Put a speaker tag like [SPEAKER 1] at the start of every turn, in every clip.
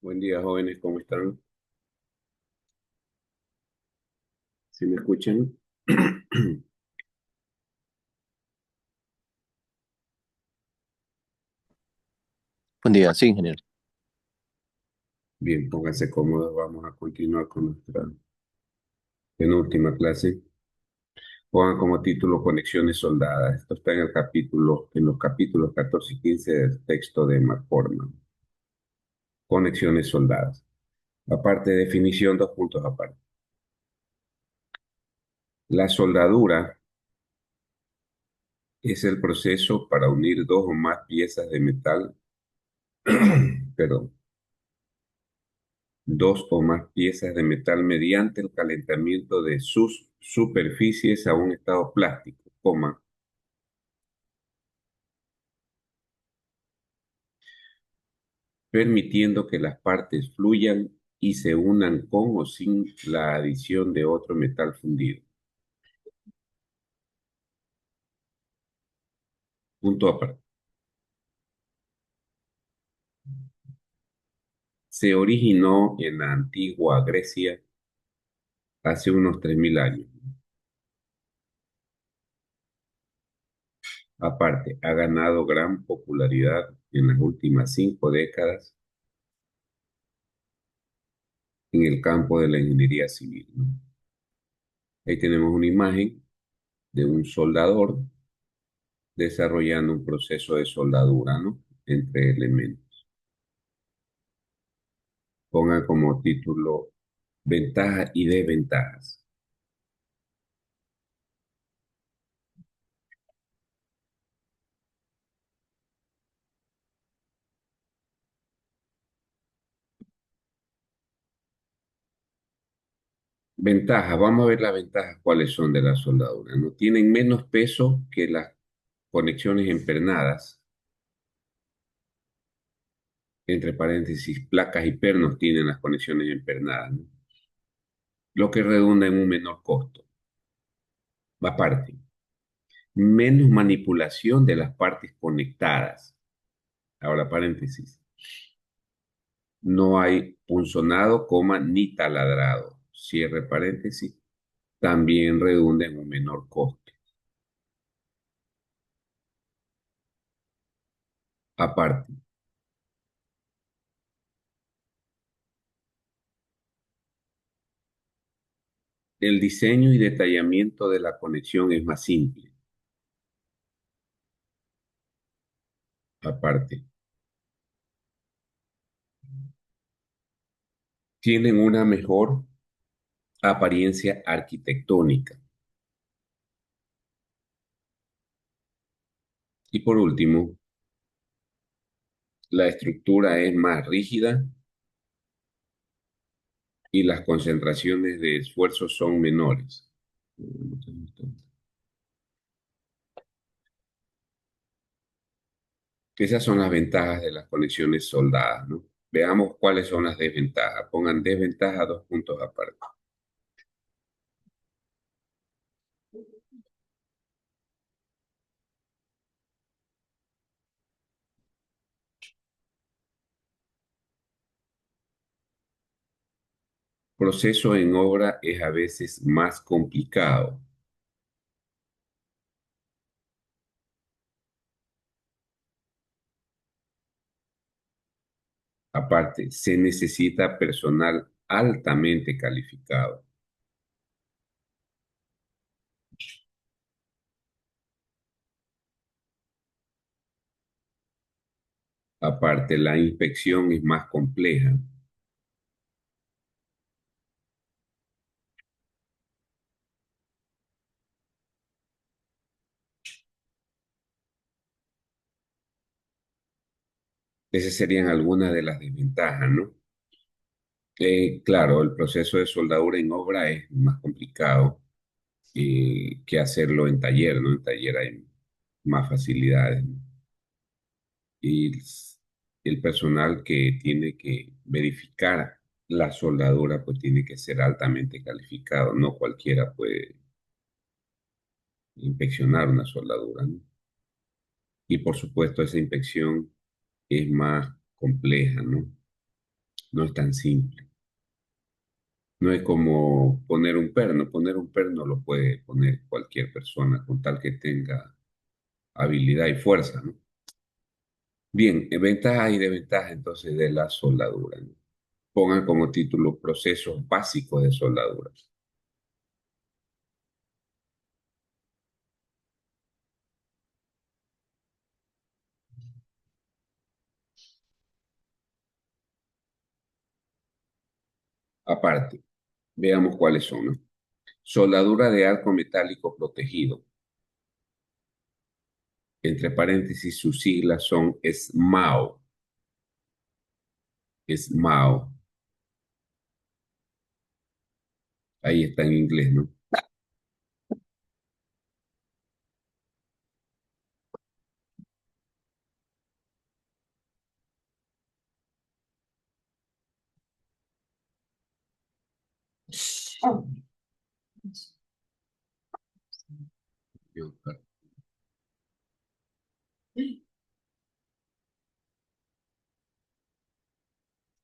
[SPEAKER 1] Buen día, jóvenes, ¿cómo están? ¿Sí me escuchan?
[SPEAKER 2] Buen día, sí, ingeniero.
[SPEAKER 1] Bien, pónganse cómodos, vamos a continuar con nuestra penúltima clase. Pongan como título Conexiones soldadas. Esto está en los capítulos 14 y 15 del texto de McCormack. Conexiones soldadas. Aparte, definición, dos puntos aparte. La soldadura es el proceso para unir dos o más piezas de metal, perdón, dos o más piezas de metal mediante el calentamiento de sus superficies a un estado plástico, coma, permitiendo que las partes fluyan y se unan con o sin la adición de otro metal fundido. Punto aparte. Se originó en la antigua Grecia hace unos 3000 años. Aparte, ha ganado gran popularidad en las últimas 5 décadas en el campo de la ingeniería civil, ¿no? Ahí tenemos una imagen de un soldador desarrollando un proceso de soldadura, ¿no? Entre elementos. Ponga como título Ventajas y desventajas. Ventajas, vamos a ver las ventajas cuáles son de la soldadura, ¿no? Tienen menos peso que las conexiones empernadas, entre paréntesis, placas y pernos tienen las conexiones empernadas, ¿no? Lo que redunda en un menor costo. Aparte, menos manipulación de las partes conectadas. Ahora, paréntesis. No hay punzonado, coma, ni taladrado. Cierre paréntesis. También redunda en un menor costo. Aparte, el diseño y detallamiento de la conexión es más simple. Aparte, tienen una mejor apariencia arquitectónica. Y por último, la estructura es más rígida y las concentraciones de esfuerzo son menores. Esas son las ventajas de las conexiones soldadas, ¿no? Veamos cuáles son las desventajas. Pongan desventaja dos puntos aparte. Proceso en obra es a veces más complicado. Aparte, se necesita personal altamente calificado. Aparte, la inspección es más compleja. Esas serían algunas de las desventajas, ¿no? Claro, el proceso de soldadura en obra es más complicado que hacerlo en taller, ¿no? En taller hay más facilidades, ¿no? Y el personal que tiene que verificar la soldadura, pues tiene que ser altamente calificado. No cualquiera puede inspeccionar una soldadura, ¿no? Y por supuesto, esa inspección es más compleja, ¿no? No es tan simple. No es como poner un perno. Poner un perno lo puede poner cualquier persona con tal que tenga habilidad y fuerza, ¿no? Bien, ventajas y desventajas entonces de la soldadura, ¿no? Pongan como título procesos básicos de soldadura. Aparte, veamos cuáles son, ¿no? Soldadura de arco metálico protegido. Entre paréntesis, sus siglas son SMAO. SMAO. Ahí está en inglés, ¿no?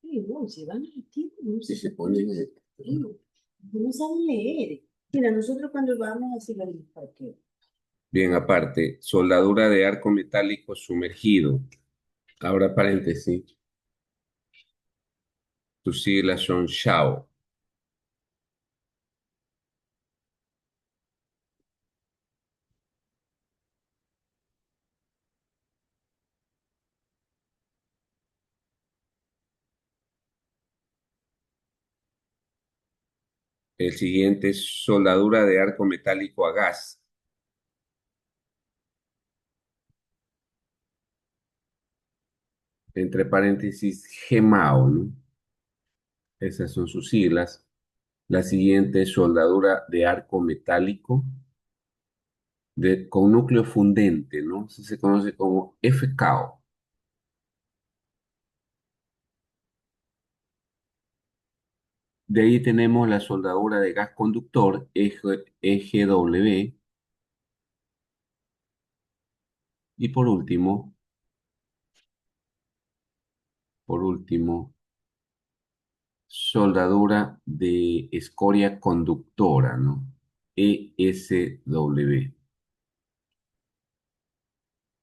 [SPEAKER 3] Sí, no, se van a tiempo, no
[SPEAKER 1] Si
[SPEAKER 3] se
[SPEAKER 1] se ponen,
[SPEAKER 3] no saben leer. Mira, nosotros cuando vamos a hacer el parqueo,
[SPEAKER 1] bien, aparte, soldadura de arco metálico sumergido. Ahora paréntesis, sus siglas son SHAO. El siguiente es soldadura de arco metálico a gas. Entre paréntesis, GEMAO, ¿no? Esas son sus siglas. La siguiente es soldadura de arco metálico con núcleo fundente, ¿no? Eso se conoce como FKO. De ahí tenemos la soldadura de gas conductor, EGW. Y por último, soldadura de escoria conductora, ¿no? ESW.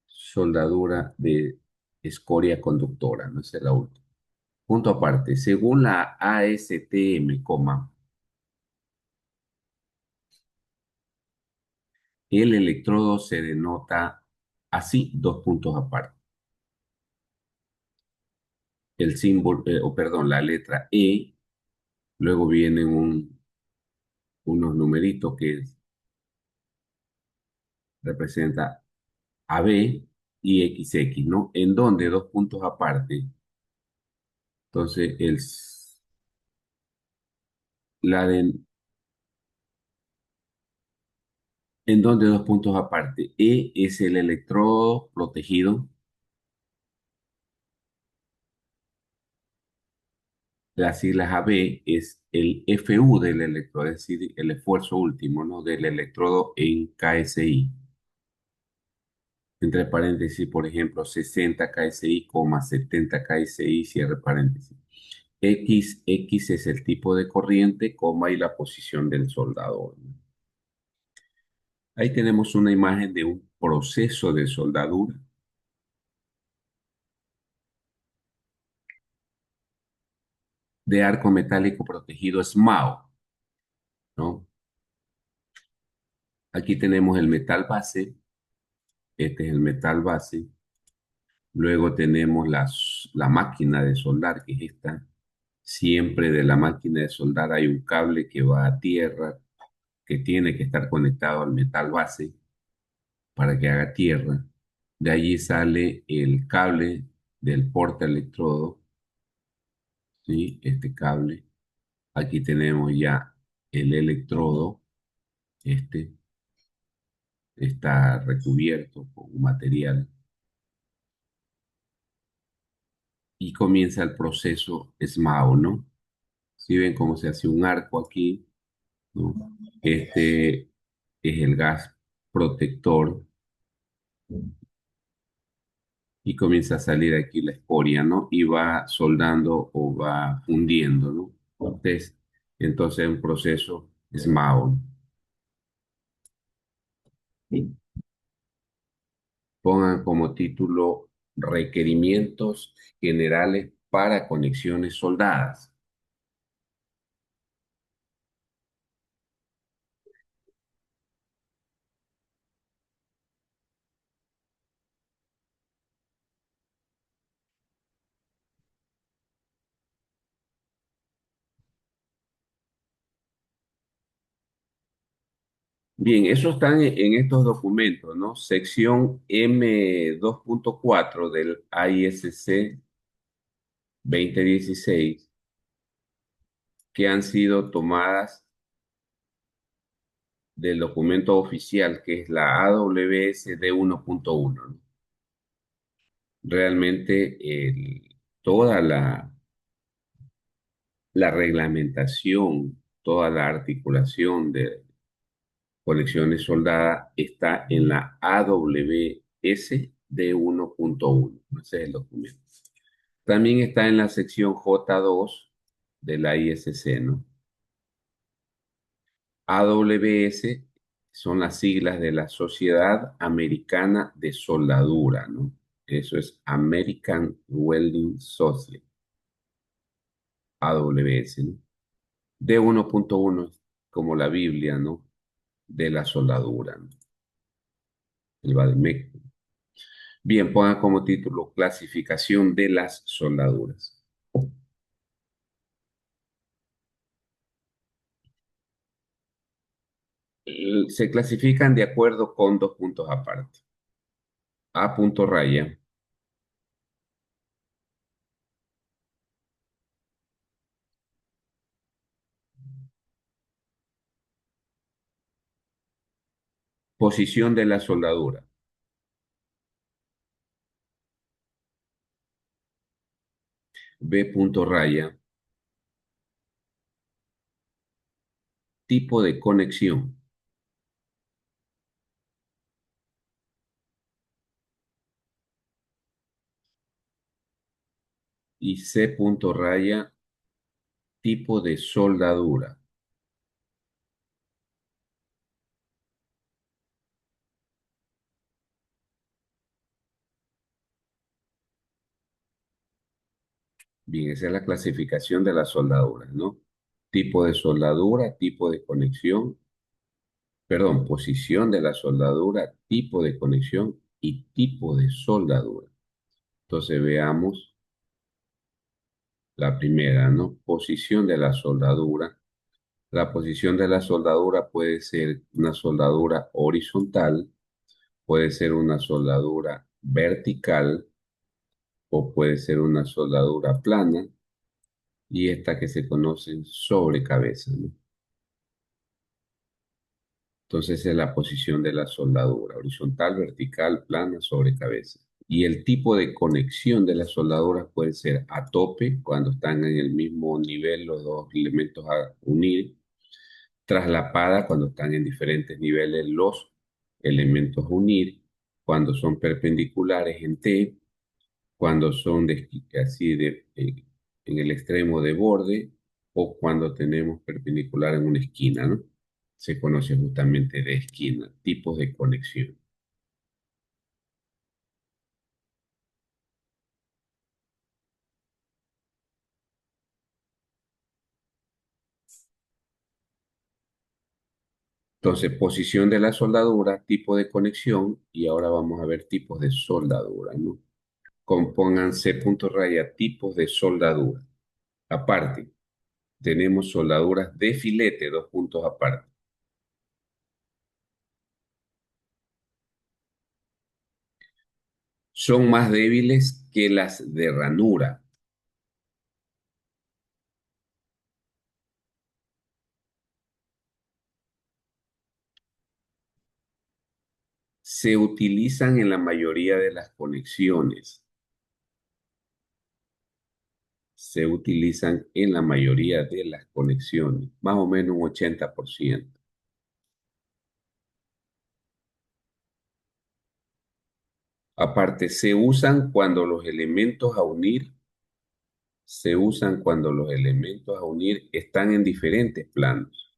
[SPEAKER 1] Soldadura de escoria conductora, ¿no? Esa es la última. Punto aparte, según la ASTM, el electrodo se denota así, dos puntos aparte. El símbolo, o perdón, la letra E, luego vienen unos numeritos que representa AB y XX, ¿no? En donde dos puntos aparte. Entonces, la de, en donde dos puntos aparte. E es el electrodo protegido. Las siglas AB es el FU del electrodo, es decir, el esfuerzo último, ¿no? Del electrodo en KSI. Entre paréntesis, por ejemplo, 60 KSI, 70 KSI, cierre paréntesis. X es el tipo de corriente, y la posición del soldador, ¿no? Ahí tenemos una imagen de un proceso de soldadura de arco metálico protegido SMAO, ¿no? Aquí tenemos el metal base, este es el metal base. Luego tenemos la máquina de soldar, que es esta. Siempre de la máquina de soldar hay un cable que va a tierra, que tiene que estar conectado al metal base para que haga tierra. De allí sale el cable del portaelectrodo, ¿sí? Este cable. Aquí tenemos ya el electrodo, este está recubierto con un material y comienza el proceso SMAO, ¿no? Si ven cómo se hace un arco aquí, ¿no? Este es el gas protector y comienza a salir aquí la escoria, ¿no? Y va soldando o va fundiendo, ¿no? Entonces, es un proceso SMAO. Pongan como título Requerimientos generales para conexiones soldadas. Bien, eso están en estos documentos, ¿no? Sección M2.4 del ISC 2016, que han sido tomadas del documento oficial, que es la AWSD 1.1, ¿no? Realmente toda la reglamentación, toda la articulación de conexiones soldadas está en la AWSD 1.1. Ese es el documento. También está en la sección J2 de la ISC, ¿no? AWS son las siglas de la Sociedad Americana de Soldadura, ¿no? Eso es American Welding Society, AWS, ¿no? D1.1 es como la Biblia, ¿no? De la soldadura, ¿no? El Bademec. Bien, pongan como título Clasificación de las soldaduras. Se clasifican de acuerdo con dos puntos aparte. A punto raya, posición de la soldadura. B punto raya, tipo de conexión. Y C punto raya, tipo de soldadura. Bien, esa es la clasificación de la soldadura, ¿no? Tipo de soldadura, tipo de conexión, perdón, posición de la soldadura, tipo de conexión y tipo de soldadura. Entonces veamos la primera, ¿no? Posición de la soldadura. La posición de la soldadura puede ser una soldadura horizontal, puede ser una soldadura vertical o puede ser una soldadura plana y esta que se conoce sobre cabeza, ¿no? Entonces es la posición de la soldadura, horizontal, vertical, plana, sobre cabeza. Y el tipo de conexión de las soldaduras puede ser a tope, cuando están en el mismo nivel los dos elementos a unir, traslapada, cuando están en diferentes niveles los elementos a unir, cuando son perpendiculares en T, cuando son así en el extremo de borde o cuando tenemos perpendicular en una esquina, ¿no? Se conoce justamente de esquina, tipos de conexión. Entonces, posición de la soldadura, tipo de conexión y ahora vamos a ver tipos de soldadura, ¿no? Compongan C punto raya tipos de soldadura. Aparte, tenemos soldaduras de filete, dos puntos aparte. Son más débiles que las de ranura. Se utilizan en la mayoría de las conexiones. Se utilizan en la mayoría de las conexiones, más o menos un 80%. Aparte, se usan cuando los elementos a unir están en diferentes planos.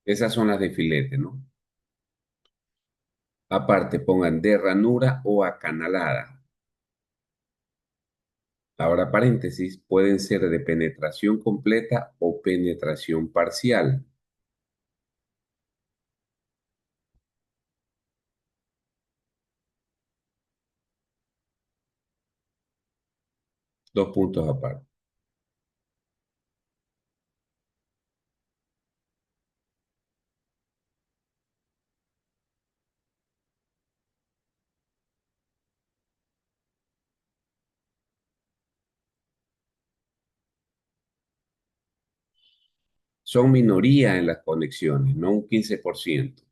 [SPEAKER 1] Esas son las de filete, ¿no? Aparte, pongan de ranura o acanalada. Ahora, paréntesis, pueden ser de penetración completa o penetración parcial. Dos puntos aparte. Son minoría en las conexiones, no un 15%.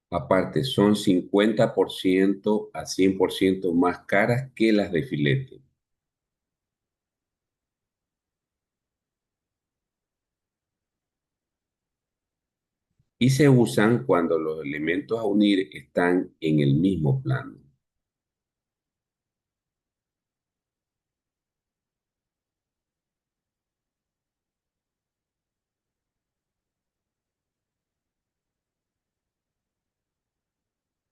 [SPEAKER 1] Aparte, son 50% a 100% más caras que las de filete. Y se usan cuando los elementos a unir están en el mismo plano.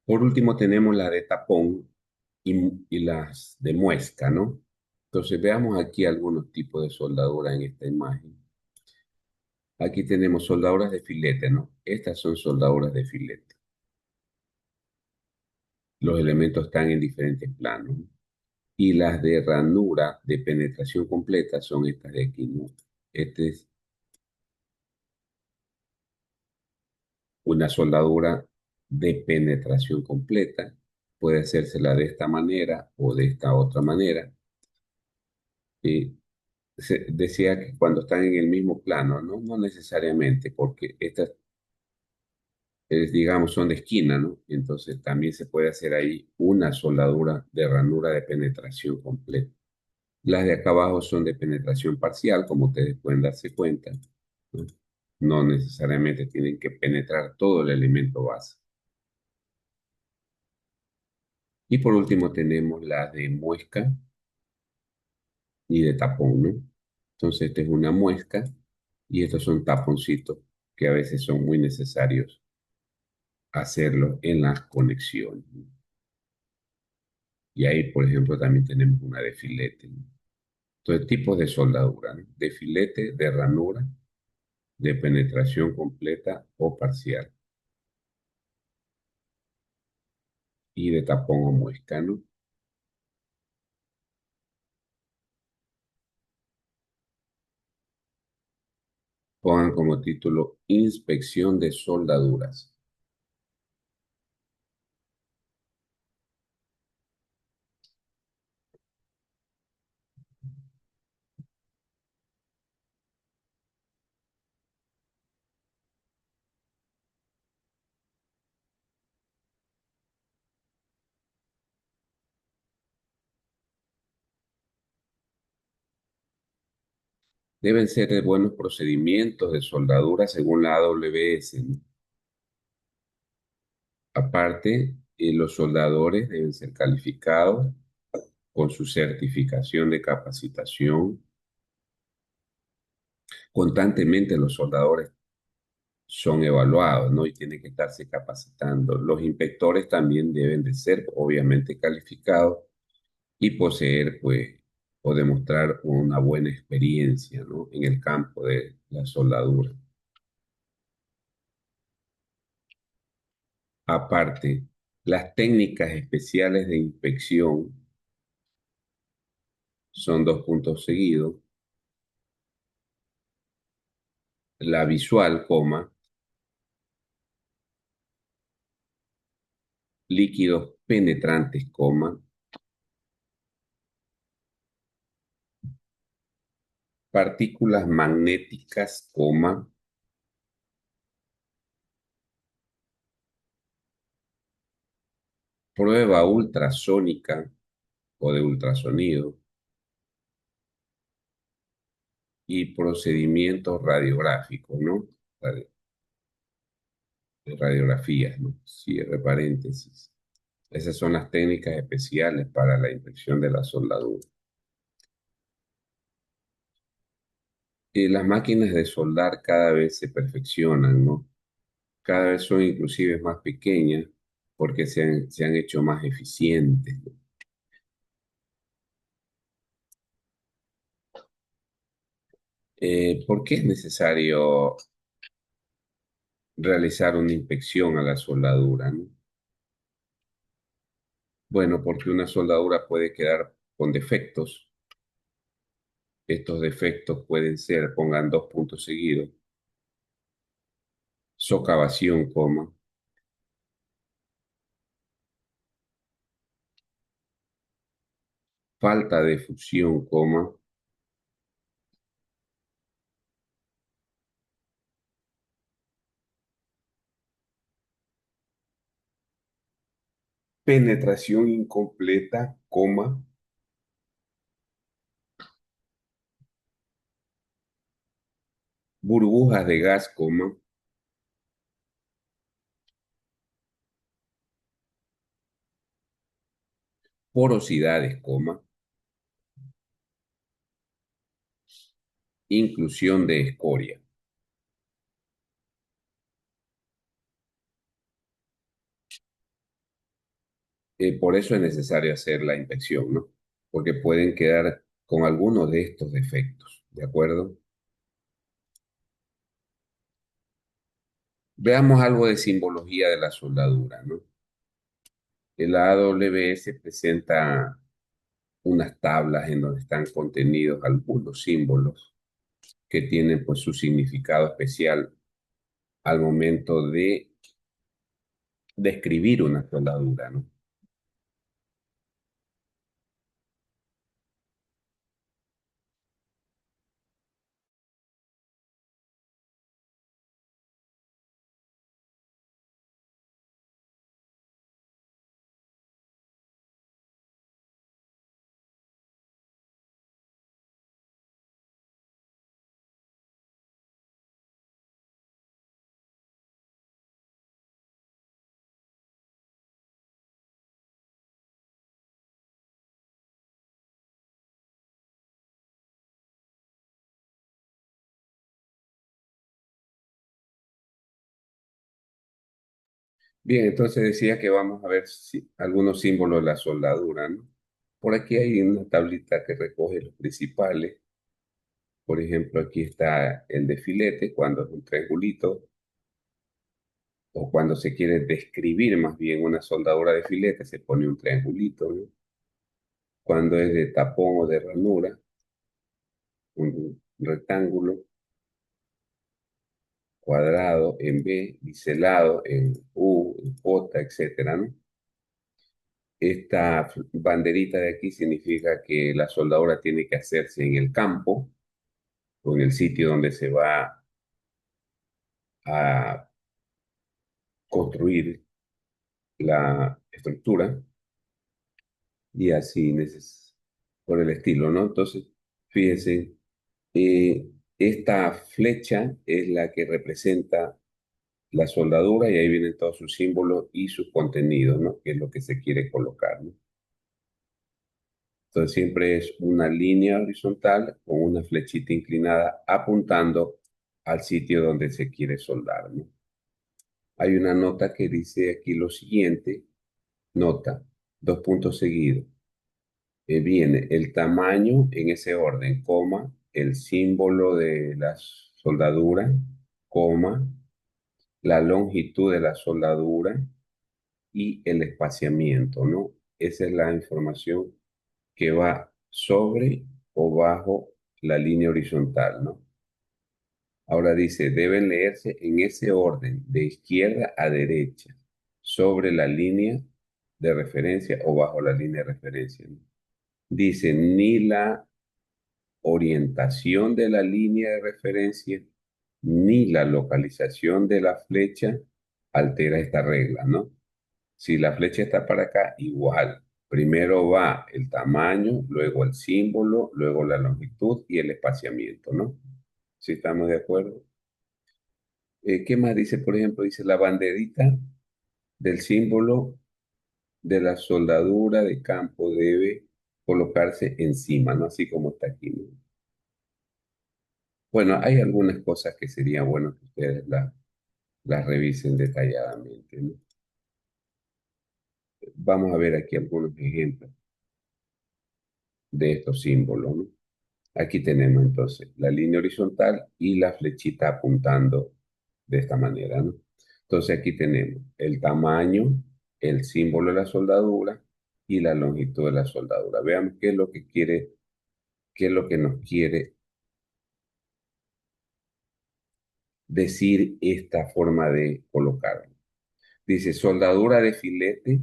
[SPEAKER 1] Por último, tenemos la de tapón y las de muesca, ¿no? Entonces, veamos aquí algunos tipos de soldadura en esta imagen. Aquí tenemos soldaduras de filete, ¿no? Estas son soldaduras de filete. Los elementos están en diferentes planos. Y las de ranura de penetración completa son estas de aquí, ¿no? Esta es una soldadura de penetración completa. Puede hacérsela de esta manera o de esta otra manera. Y se decía que cuando están en el mismo plano, ¿no? No necesariamente, porque estas, digamos, son de esquina, ¿no? Entonces también se puede hacer ahí una soldadura de ranura de penetración completa. Las de acá abajo son de penetración parcial, como ustedes pueden darse cuenta, ¿no? No necesariamente tienen que penetrar todo el elemento base. Y por último tenemos las de muesca y de tapón, ¿no? Entonces esta es una muesca y estos son taponcitos que a veces son muy necesarios hacerlo en las conexiones, ¿no? Y ahí, por ejemplo, también tenemos una de filete, ¿no? Entonces, tipos de soldadura, ¿no? De filete, de ranura, de penetración completa o parcial y de tapón o muesca, ¿no? Pongan como título Inspección de soldaduras. Deben ser de buenos procedimientos de soldadura según la AWS, ¿no? Aparte, los soldadores deben ser calificados con su certificación de capacitación. Constantemente los soldadores son evaluados, ¿no? Y tienen que estarse capacitando. Los inspectores también deben de ser, obviamente, calificados y poseer, pues, o demostrar una buena experiencia, ¿no? En el campo de la soldadura. Aparte, las técnicas especiales de inspección son dos puntos seguidos. La visual, coma, líquidos penetrantes, coma, partículas magnéticas, coma, prueba ultrasónica, o de ultrasonido y procedimientos radiográficos, ¿no? Radi- Radiografías, ¿no? Cierre paréntesis. Esas son las técnicas especiales para la inspección de la soldadura. Y las máquinas de soldar cada vez se perfeccionan, ¿no? Cada vez son inclusive más pequeñas porque se han hecho más eficientes, ¿no? ¿Por qué es necesario realizar una inspección a la soldadura, ¿no? Bueno, porque una soldadura puede quedar con defectos. Estos defectos pueden ser, pongan dos puntos seguidos, socavación, coma, falta de fusión, coma, penetración incompleta, coma, burbujas de gas, coma, porosidades, coma, inclusión de escoria. Por eso es necesario hacer la inspección, ¿no? Porque pueden quedar con alguno de estos defectos, ¿de acuerdo? Veamos algo de simbología de la soldadura, ¿no? El AWS presenta unas tablas en donde están contenidos algunos símbolos que tienen pues su significado especial al momento de describir una soldadura, ¿no? Bien, entonces decía que vamos a ver algunos símbolos de la soldadura, ¿no? Por aquí hay una tablita que recoge los principales. Por ejemplo, aquí está el de filete, cuando es un triangulito, o cuando se quiere describir más bien una soldadura de filete, se pone un triangulito, ¿no? Cuando es de tapón o de ranura, un rectángulo, cuadrado en B, biselado en U, en J, etcétera, ¿no? Esta banderita de aquí significa que la soldadura tiene que hacerse en el campo o en el sitio donde se va a construir la estructura y así por el estilo, ¿no? Entonces, fíjense, eh, esta flecha es la que representa la soldadura y ahí vienen todos sus símbolos y sus contenidos, ¿no? Que es lo que se quiere colocar, ¿no? Entonces siempre es una línea horizontal con una flechita inclinada apuntando al sitio donde se quiere soldar, ¿no? Hay una nota que dice aquí lo siguiente, nota, dos puntos seguidos. Viene el tamaño en ese orden, coma, el símbolo de la soldadura, coma, la longitud de la soldadura y el espaciamiento, ¿no? Esa es la información que va sobre o bajo la línea horizontal, ¿no? Ahora dice, deben leerse en ese orden, de izquierda a derecha, sobre la línea de referencia o bajo la línea de referencia, ¿no? Dice, ni la orientación de la línea de referencia ni la localización de la flecha altera esta regla, ¿no? Si la flecha está para acá, igual Primero va el tamaño, luego el símbolo, luego la longitud y el espaciamiento, ¿no? ¿Sí estamos de acuerdo? ¿Qué más dice? Por ejemplo, dice la banderita del símbolo de la soldadura de campo debe colocarse encima, ¿no? Así como está aquí, ¿no? Bueno, hay algunas cosas que sería bueno que ustedes las revisen detalladamente, ¿no? Vamos a ver aquí algunos ejemplos de estos símbolos, ¿no? Aquí tenemos entonces la línea horizontal y la flechita apuntando de esta manera, ¿no? Entonces aquí tenemos el tamaño, el símbolo de la soldadura y la longitud de la soldadura. Veamos qué es lo que quiere, qué es lo que nos quiere decir esta forma de colocarlo. Dice soldadura de filete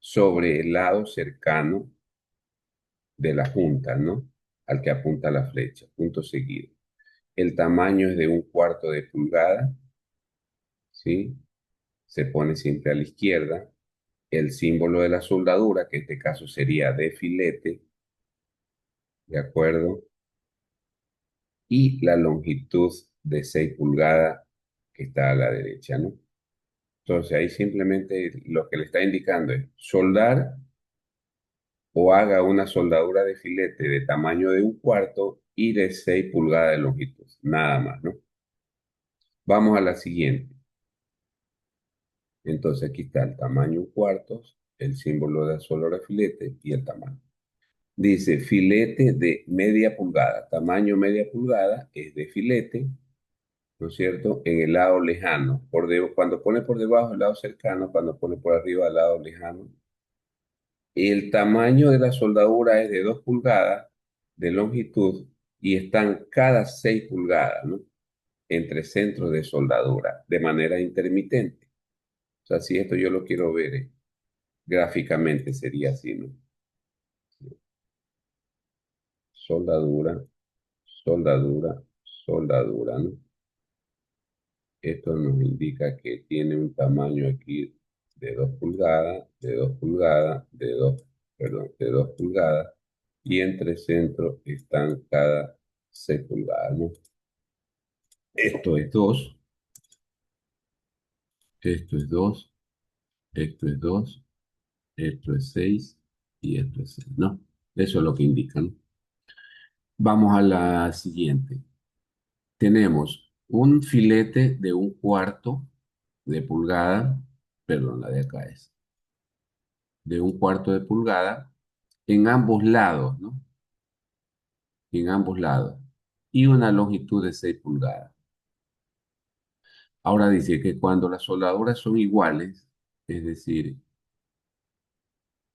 [SPEAKER 1] sobre el lado cercano de la junta, ¿no? Al que apunta la flecha, punto seguido. El tamaño es de 1/4 de pulgada, ¿sí? Se pone siempre a la izquierda. El símbolo de la soldadura, que en este caso sería de filete, ¿de acuerdo? Y la longitud de 6 pulgadas que está a la derecha, ¿no? Entonces ahí simplemente lo que le está indicando es soldar o haga una soldadura de filete de tamaño de 1/4 y de 6 pulgadas de longitud, nada más, ¿no? Vamos a la siguiente. Entonces aquí está el tamaño 1/4, el símbolo de la soldadura de filete y el tamaño. Dice filete de media pulgada, tamaño media pulgada es de filete, ¿no es cierto? En el lado lejano, cuando pone por debajo el lado cercano, cuando pone por arriba el lado lejano. El tamaño de la soldadura es de 2 pulgadas de longitud y están cada 6 pulgadas, ¿no? Entre centros de soldadura, de manera intermitente. O sea, si esto yo lo quiero ver gráficamente, sería así, ¿no? Soldadura, soldadura, soldadura, ¿no? Esto nos indica que tiene un tamaño aquí de 2 pulgadas, de 2 pulgadas, perdón, de 2 pulgadas, y entre centros están cada 6 pulgadas, ¿no? Esto es 2, esto es 2, esto es 2, esto es 6 y esto es 6, ¿no? Eso es lo que indican. Vamos a la siguiente. Tenemos un filete de 1/4 de pulgada, perdón, la de acá es de 1/4 de pulgada en ambos lados, ¿no? En ambos lados. Y una longitud de 6 pulgadas. Ahora dice que cuando las soldaduras son iguales, es decir,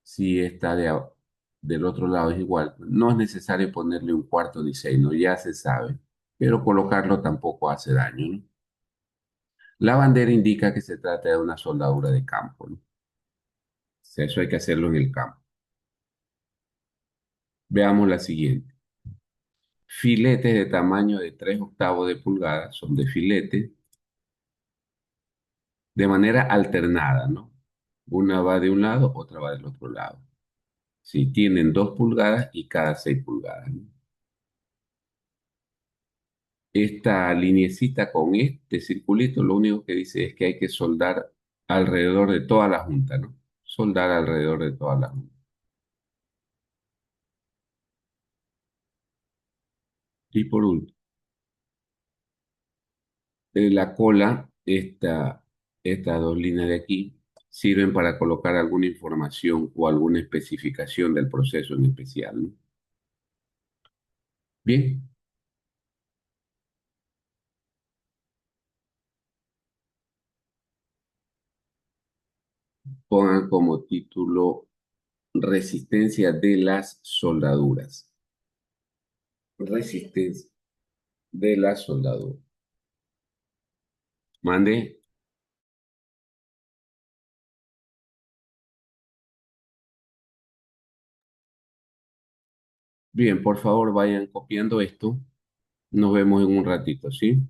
[SPEAKER 1] si esta del otro lado es igual, no es necesario ponerle 1/4 ni 6, ¿no? Ya se sabe. Pero colocarlo tampoco hace daño, ¿no? La bandera indica que se trata de una soldadura de campo, ¿no? O sea, eso hay que hacerlo en el campo. Veamos la siguiente. Filetes de tamaño de 3/8 de pulgada son de filete de manera alternada, ¿no? Una va de un lado, otra va del otro lado. Sí, tienen 2 pulgadas y cada 6 pulgadas, ¿no? Esta liniecita con este circulito lo único que dice es que hay que soldar alrededor de toda la junta, ¿no? Soldar alrededor de toda la junta. Y por último, la cola, estas dos líneas de aquí, sirven para colocar alguna información o alguna especificación del proceso en especial, ¿no? Bien, pongan como título Resistencia de las soldaduras. Resistencia de la soldadura. Mande. Bien, por favor, vayan copiando esto. Nos vemos en un ratito, ¿sí?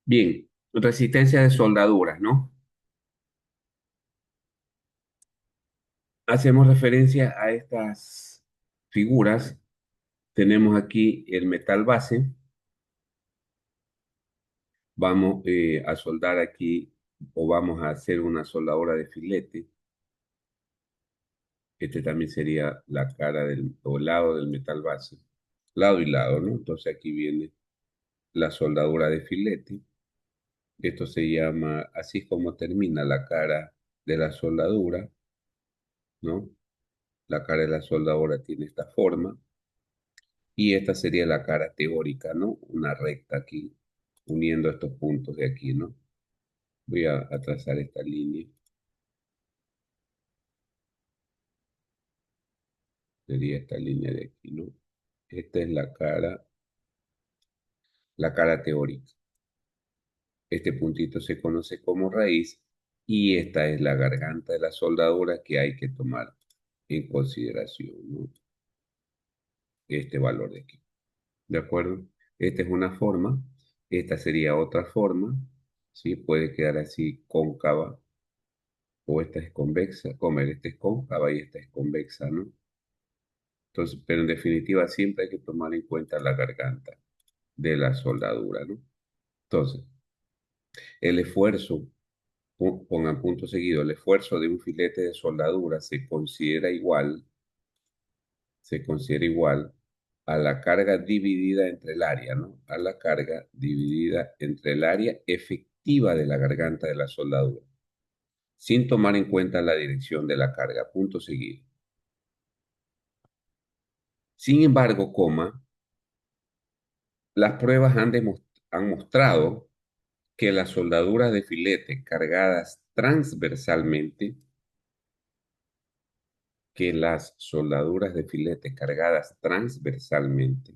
[SPEAKER 1] Bien, resistencia de soldaduras, ¿no? Hacemos referencia a estas figuras. Tenemos aquí el metal base. Vamos a soldar aquí o vamos a hacer una soldadura de filete. Este también sería la cara del o lado del metal base. Lado y lado, ¿no? Entonces aquí viene la soldadura de filete. Esto se llama, así es como termina la cara de la soldadura, ¿no? La cara de la soldadura tiene esta forma y esta sería la cara teórica, ¿no? Una recta aquí, uniendo estos puntos de aquí, ¿no? Voy a trazar esta línea. Sería esta línea de aquí, ¿no? Esta es la cara teórica. Este puntito se conoce como raíz y esta es la garganta de la soldadura que hay que tomar en consideración, ¿no? Este valor de aquí. ¿De acuerdo? Esta es una forma, esta sería otra forma, ¿sí? Puede quedar así cóncava o esta es convexa, como esta es cóncava y esta es convexa, ¿no? Entonces, pero en definitiva siempre hay que tomar en cuenta la garganta de la soldadura, ¿no? Entonces, el esfuerzo, pongan punto seguido, el esfuerzo de un filete de soldadura se considera igual a la carga dividida entre el área, ¿no? A la carga dividida entre el área efectiva de la garganta de la soldadura, sin tomar en cuenta la dirección de la carga, punto seguido. Sin embargo, las pruebas han mostrado que las soldaduras de filete cargadas transversalmente, que las soldaduras de filete cargadas transversalmente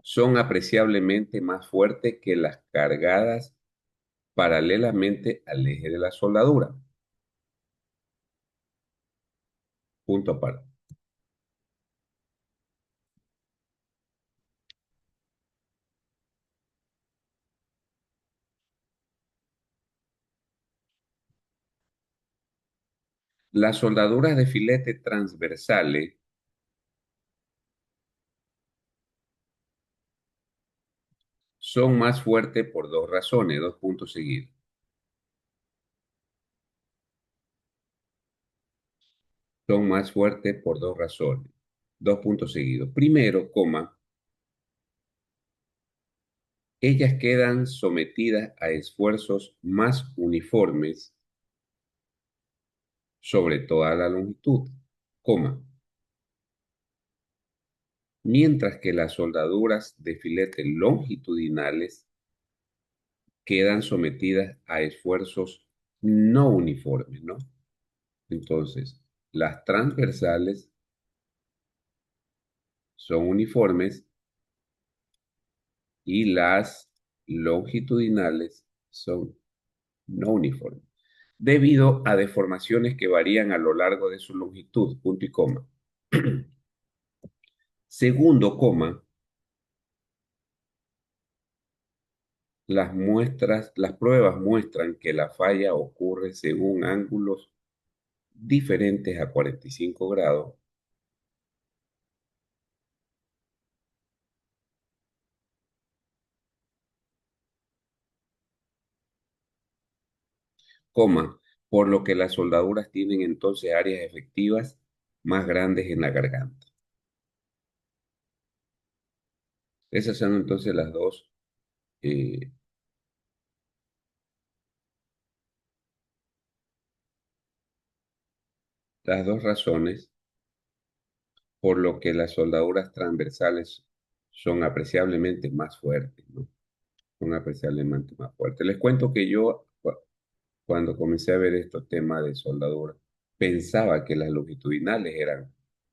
[SPEAKER 1] son apreciablemente más fuertes que las cargadas paralelamente al eje de la soldadura. Punto aparte. Las soldaduras de filete transversales son más fuertes por dos razones, dos puntos seguidos. Son más fuertes por dos razones, dos puntos seguidos. Primero, ellas quedan sometidas a esfuerzos más uniformes sobre toda la longitud, coma, mientras que las soldaduras de filete longitudinales quedan sometidas a esfuerzos no uniformes, ¿no? Entonces, las transversales son uniformes y las longitudinales son no uniformes, debido a deformaciones que varían a lo largo de su longitud, punto y coma. Segundo, las pruebas muestran que la falla ocurre según ángulos diferentes a 45 grados, por lo que las soldaduras tienen entonces áreas efectivas más grandes en la garganta. Esas son entonces eh, las dos razones por lo que las soldaduras transversales son apreciablemente más fuertes, ¿no? Son apreciablemente más fuertes. Les cuento que yo, cuando comencé a ver estos temas de soldadura, pensaba que las longitudinales eran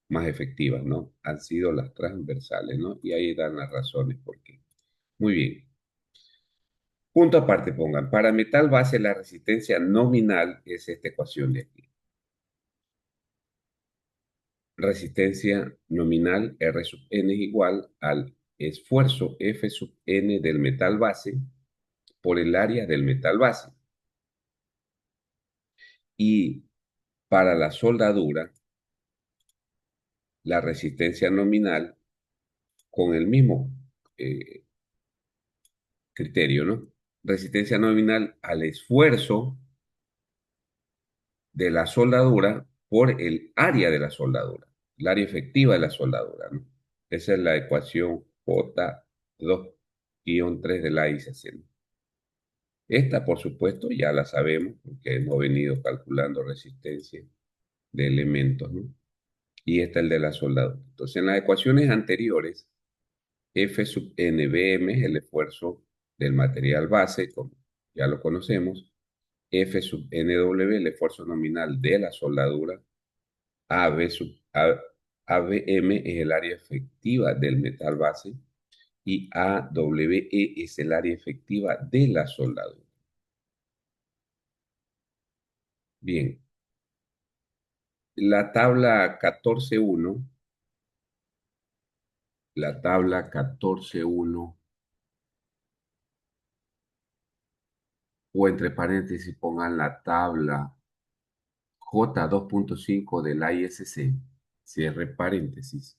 [SPEAKER 1] más efectivas, ¿no? Han sido las transversales, ¿no? Y ahí dan las razones por qué. Muy bien. Punto aparte pongan, para metal base la resistencia nominal es esta ecuación de aquí. Resistencia nominal R sub n es igual al esfuerzo F sub n del metal base por el área del metal base. Y para la soldadura, la resistencia nominal con el mismo eh, criterio, ¿no? Resistencia nominal al esfuerzo de la soldadura por el área de la soldadura, el área efectiva de la soldadura, ¿no? Esa es la ecuación J2-3 de la ICC. Esta, por supuesto, ya la sabemos porque hemos venido calculando resistencia de elementos, ¿no? Y esta es el de la soldadura. Entonces, en las ecuaciones anteriores, F sub NBM es el esfuerzo del material base, como ya lo conocemos. F sub NW, el esfuerzo nominal de la soldadura. ABM es el área efectiva del metal base. Y AWE es el área efectiva de la soldadura. Bien, la tabla 14.1, la tabla 14.1, o entre paréntesis pongan la tabla J2.5 del ISC, cierre paréntesis,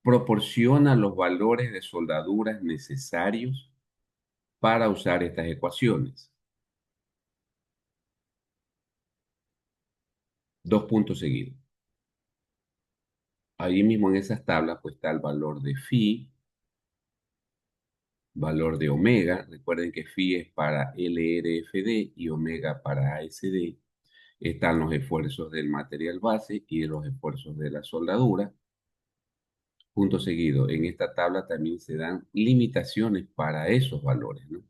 [SPEAKER 1] proporciona los valores de soldaduras necesarios para usar estas ecuaciones. Dos puntos seguidos. Ahí mismo en esas tablas pues está el valor de phi, valor de omega. Recuerden que phi es para LRFD y omega para ASD. Están los esfuerzos del material base y los esfuerzos de la soldadura. Punto seguido. En esta tabla también se dan limitaciones para esos valores, ¿no?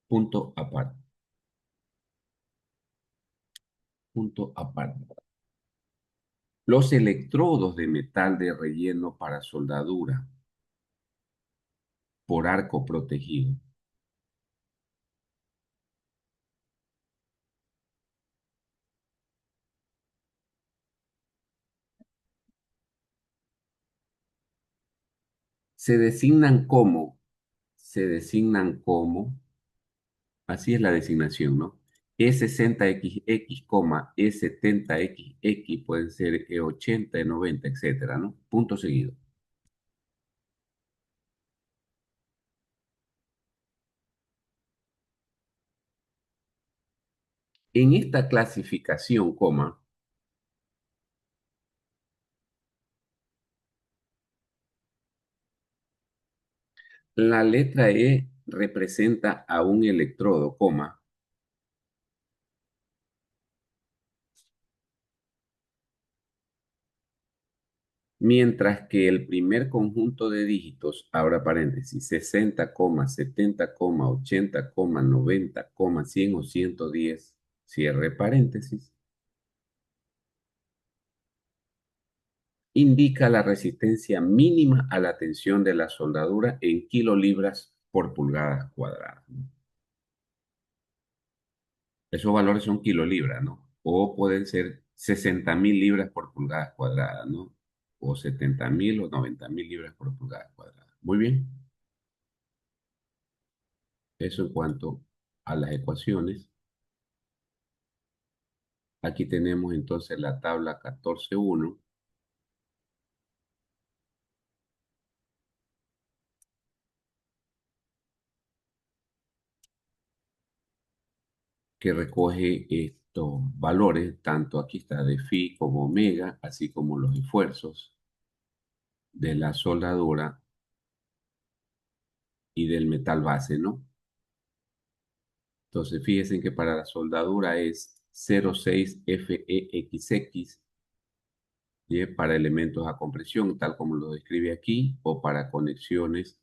[SPEAKER 1] Punto aparte. Punto aparte. Los electrodos de metal de relleno para soldadura por arco protegido se designan como, se designan como, así es la designación, ¿no? E60XX, E70XX, pueden ser E80, E90, etcétera, ¿no? Punto seguido. En esta clasificación, coma, la letra E representa a un electrodo, coma, mientras que el primer conjunto de dígitos, abra paréntesis, 60, 70, 80, 90, 100 o 110, cierre paréntesis, indica la resistencia mínima a la tensión de la soldadura en kilolibras por pulgadas cuadradas. Esos valores son kilolibras, ¿no? O pueden ser 60.000 libras por pulgadas cuadradas, ¿no? O 70.000 o 90.000 libras por pulgadas cuadradas. Muy bien. Eso en cuanto a las ecuaciones. Aquí tenemos entonces la tabla 14.1, que recoge estos valores, tanto aquí está de phi como omega, así como los esfuerzos de la soldadura y del metal base, ¿no? Entonces, fíjense que para la soldadura es 0,6 FEXX, y para elementos a compresión, tal como lo describe aquí, o para conexiones,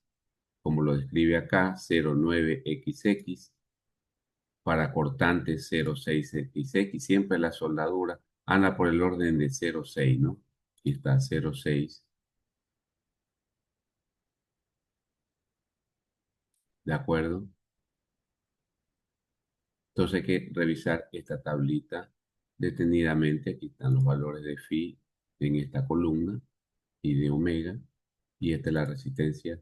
[SPEAKER 1] como lo describe acá, 0,9XX, para cortantes 0,6XX, siempre la soldadura anda por el orden de 0,6, ¿no? Aquí está 0,6, ¿de acuerdo? Entonces hay que revisar esta tablita detenidamente. Aquí están los valores de phi en esta columna. y de omega, y esta es la resistencia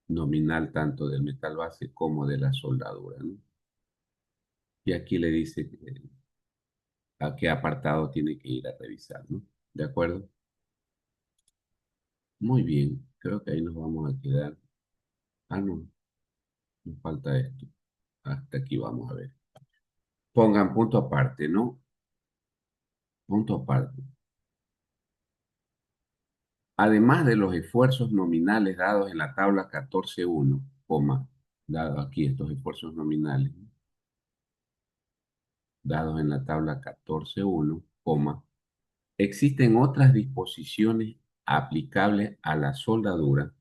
[SPEAKER 1] nominal tanto del metal base como de la soldadura, ¿no? Y aquí le dice a qué apartado tiene que ir a revisar, ¿no? ¿De acuerdo? Muy bien, creo que ahí nos vamos a quedar. Ah, no, nos falta esto. Hasta aquí vamos a ver. Pongan punto aparte, ¿no? Punto aparte. Además de los esfuerzos nominales dados en la tabla 14.1, coma, dado aquí estos esfuerzos nominales, ¿no? Dados en la tabla 14.1, coma, existen otras disposiciones aplicables a la soldadura.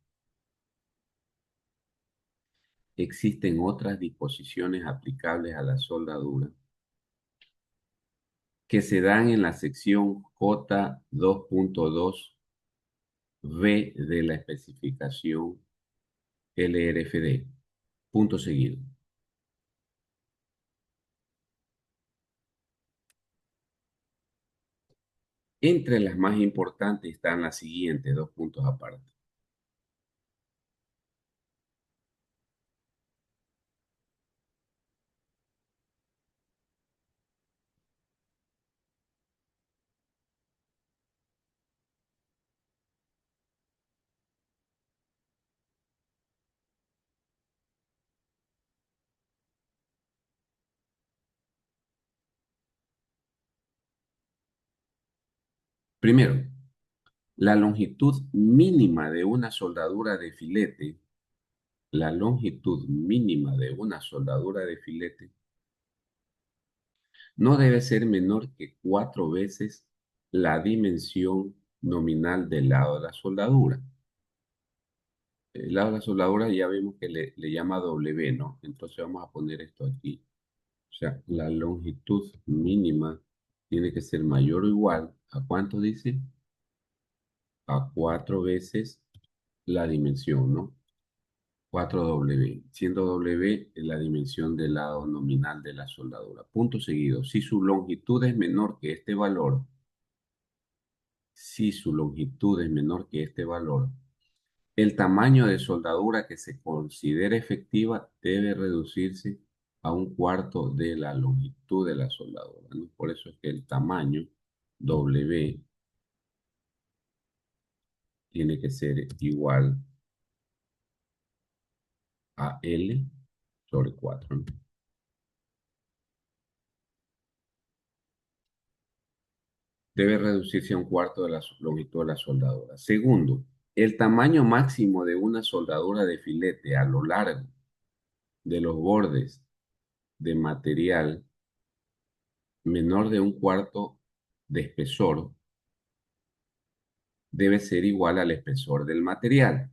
[SPEAKER 1] Existen otras disposiciones aplicables a la soldadura que se dan en la sección J2.2 B de la especificación LRFD. Punto seguido. Entre las más importantes están las siguientes, dos puntos aparte. Primero, la longitud mínima de una soldadura de filete, la longitud mínima de una soldadura de filete no debe ser menor que 4 veces la dimensión nominal del lado de la soldadura. El lado de la soldadura ya vemos que le llama W, ¿no? Entonces vamos a poner esto aquí. O sea, la longitud mínima tiene que ser mayor o igual a ¿cuánto dice? A 4 veces la dimensión, ¿no? 4W, siendo W la dimensión del lado nominal de la soldadura. Punto seguido. Si su longitud es menor que este valor, si su longitud es menor que este valor, el tamaño de soldadura que se considera efectiva debe reducirse a un cuarto de la longitud de la soldadura, ¿no? Por eso es que el tamaño W tiene que ser igual a L sobre 4, ¿no? Debe reducirse a un cuarto de la longitud de la soldadura. Segundo, el tamaño máximo de una soldadura de filete a lo largo de los bordes de material menor de un cuarto de espesor debe ser igual al espesor del material,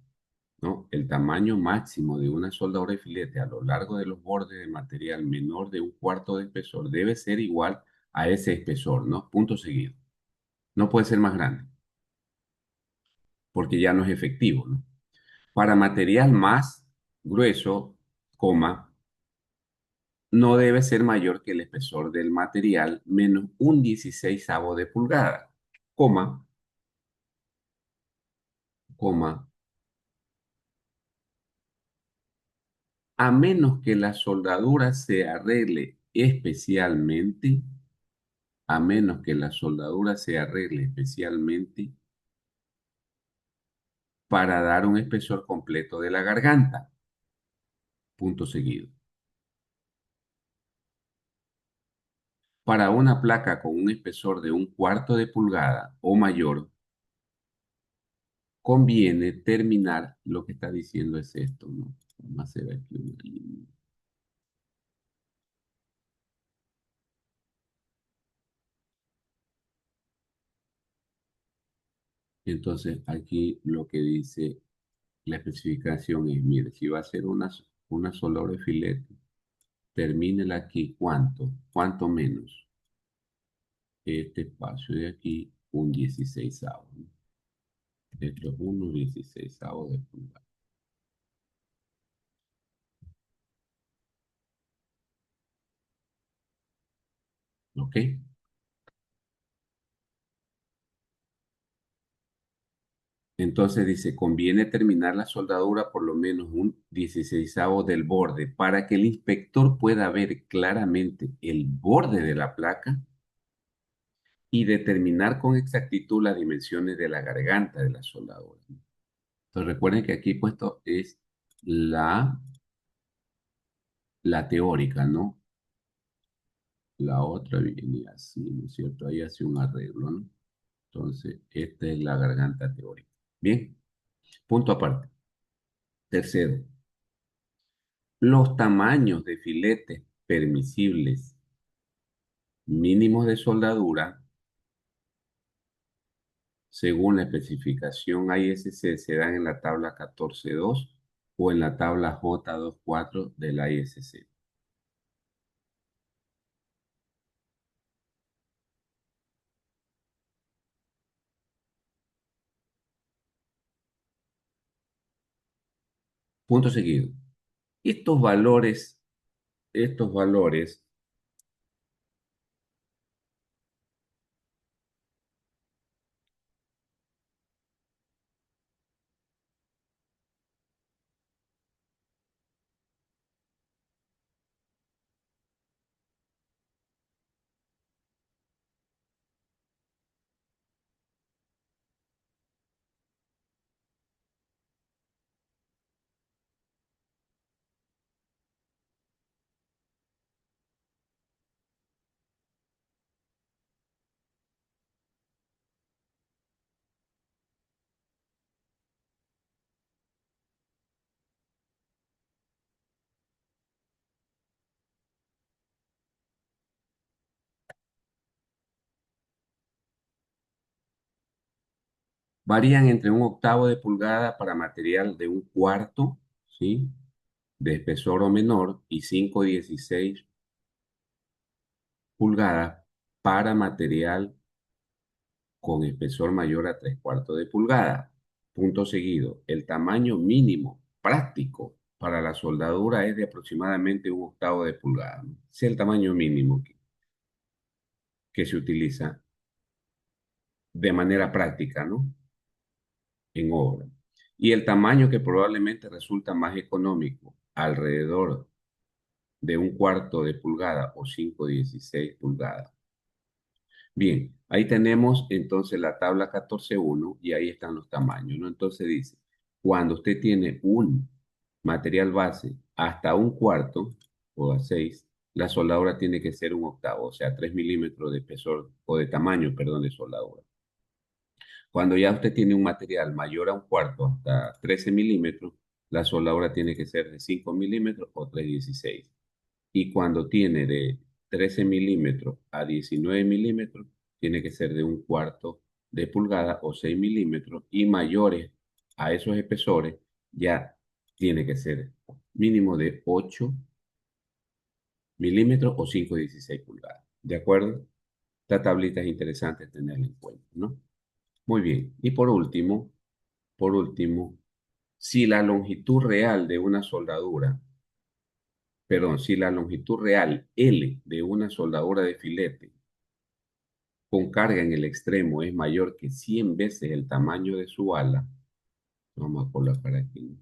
[SPEAKER 1] ¿no? El tamaño máximo de una soldadura de filete a lo largo de los bordes de material menor de un cuarto de espesor debe ser igual a ese espesor, ¿no? Punto seguido. No puede ser más grande, porque ya no es efectivo, ¿no? Para material más grueso, coma, no debe ser mayor que el espesor del material menos un 16avo de pulgada, coma, coma, a menos que la soldadura se arregle especialmente, a menos que la soldadura se arregle especialmente para dar un espesor completo de la garganta. Punto seguido. Para una placa con un espesor de un cuarto de pulgada o mayor, conviene terminar, lo que está diciendo es esto, ¿no? Vamos a hacer aquí una línea. Entonces, aquí lo que dice la especificación es, mire, si va a ser una soldadura de filete, termínela aquí, ¿cuánto? ¿Cuánto menos? Este espacio de aquí, un 16avo, ¿no? Esto es 1/16 de pulgada. ¿Ok? Entonces dice, conviene terminar la soldadura por lo menos un 16avo del borde para que el inspector pueda ver claramente el borde de la placa y determinar con exactitud las dimensiones de la garganta de la soldadura. Entonces recuerden que aquí puesto es la, la teórica, ¿no? La otra viene así, ¿no es cierto? Ahí hace un arreglo, ¿no? Entonces, esta es la garganta teórica. Bien, punto aparte. Tercero, los tamaños de filetes permisibles mínimos de soldadura, según la especificación ISC, se dan en la tabla 14.2 o en la tabla J24 del ISC. Punto seguido. Estos valores, estos valores varían entre un octavo de pulgada para material de un cuarto, ¿sí? De espesor o menor y 5,16 pulgadas para material con espesor mayor a 3/4 de pulgada. Punto seguido. El tamaño mínimo práctico para la soldadura es de aproximadamente un octavo de pulgada, ¿no? Ese es el tamaño mínimo que se utiliza de manera práctica, ¿no? En obra. Y el tamaño que probablemente resulta más económico, alrededor de un cuarto de pulgada o 5,16 pulgadas. Bien, ahí tenemos entonces la tabla 14.1 y ahí están los tamaños, ¿no? Entonces dice, cuando usted tiene un material base hasta un cuarto o a 6, la soldadura tiene que ser un octavo, o sea, 3 milímetros de espesor o de tamaño, perdón, de soldadura. Cuando ya usted tiene un material mayor a un cuarto, hasta 13 milímetros, la soldadura tiene que ser de 5 milímetros o 3,16. Y cuando tiene de 13 milímetros a 19 milímetros, tiene que ser de un cuarto de pulgada o 6 milímetros. Y mayores a esos espesores, ya tiene que ser mínimo de 8 milímetros o 5,16 pulgadas. ¿De acuerdo? Esta tablita es interesante tenerla en cuenta, ¿no? Muy bien. Y por último, si la longitud real de una soldadura, perdón, si la longitud real L de una soldadura de filete con carga en el extremo es mayor que 100 veces el tamaño de su ala, vamos a colocar aquí,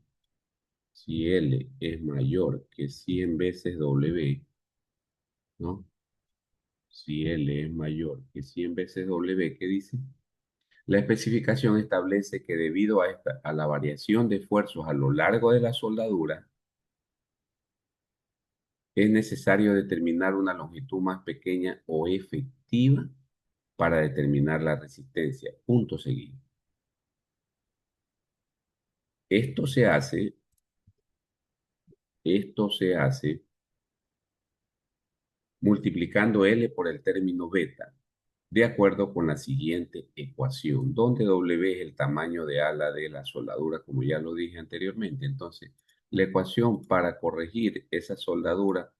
[SPEAKER 1] si L es mayor que 100 veces W, ¿no? Si L es mayor que 100 veces W, ¿qué dice? La especificación establece que debido a la variación de esfuerzos a lo largo de la soldadura, es necesario determinar una longitud más pequeña o efectiva para determinar la resistencia. Punto seguido. Esto se hace, esto se hace multiplicando L por el término beta, de acuerdo con la siguiente ecuación, donde W es el tamaño de ala de la soldadura, como ya lo dije anteriormente. Entonces, la ecuación para corregir esa soldadura,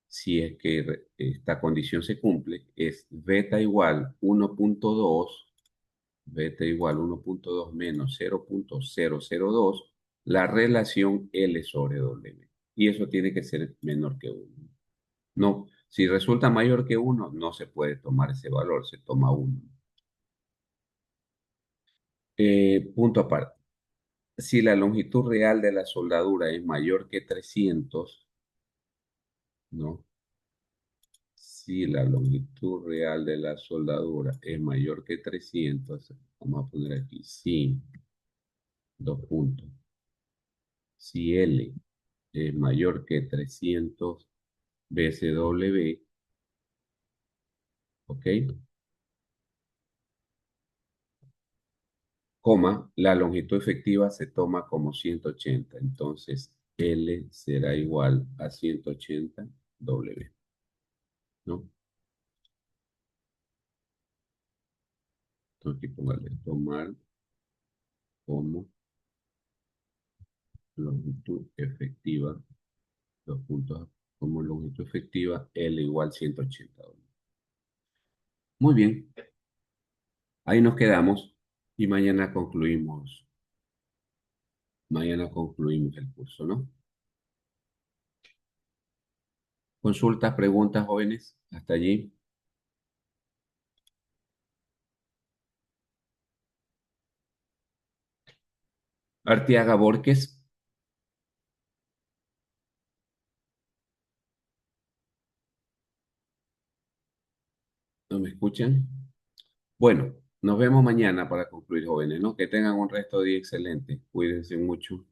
[SPEAKER 1] si es que esta condición se cumple, es beta igual 1,2, beta igual 1,2 menos 0,002, la relación L sobre W. Y eso tiene que ser menor que 1. No, si resulta mayor que 1, no se puede tomar ese valor, se toma 1. Punto aparte. Si la longitud real de la soldadura es mayor que 300, ¿no? Si la longitud real de la soldadura es mayor que 300, vamos a poner aquí, sí, dos puntos. Si L es mayor que 300 BCW, ¿ok? Coma, la longitud efectiva se toma como 180, entonces L será igual a 180 W, ¿no? Entonces aquí póngale tomar como longitud efectiva, dos puntos, como longitud efectiva L igual 180 W. Muy bien, ahí nos quedamos y mañana concluimos el curso, ¿no? Consultas, preguntas, jóvenes, hasta allí. Artiaga Borges, ¿no me escuchan? Bueno, nos vemos mañana para concluir, jóvenes, ¿no? Que tengan un resto de día excelente. Cuídense mucho.